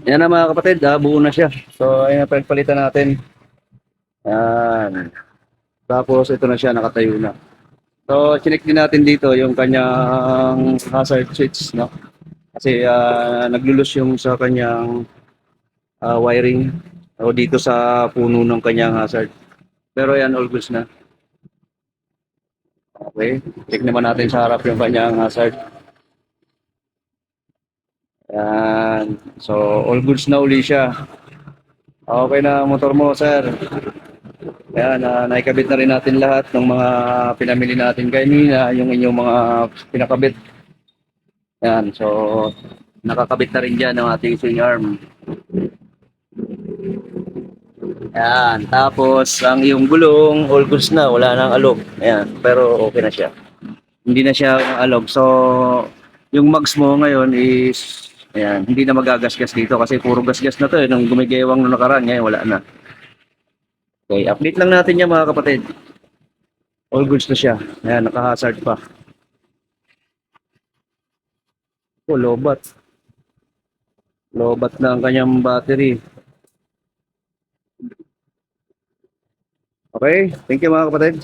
Yan na mga kapatid, buo na siya. So, ayan na pagpalitan natin. Yan. Tapos, ito na siya, nakatayo na. So, chinik din natin dito yung kanyang hazard switch, no? Kasi naglulus yung sa kanyang wiring o dito sa puno ng kanyang hazard. Pero yan, all goods na. Okay. Check naman natin sa harap yung kanyang hazard. Yan. So, all goods na uli siya. Okay na motor mo, sir. Ayan, naikabit na rin natin lahat ng mga pinamili natin kanina, yung inyong mga pinakabit. Ayan, so nakakabit na rin dyan ng ating swing arm. Ayan, tapos ang iyong gulong, all goods na, wala nang alog. Ayan, pero okay na siya. Hindi na siya alog. So, yung mags mo ngayon is, ayan, hindi na magagasgas dito kasi puro gasgas na to. Nung gumigewang nung nakaraan, ngayon wala na. Okay, update lang natin yan mga kapatid. All goods na siya. Ayan, naka-hazard pa. Oh, lobat. Lobat na ang kanyang battery. Okay, thank you mga kapatid.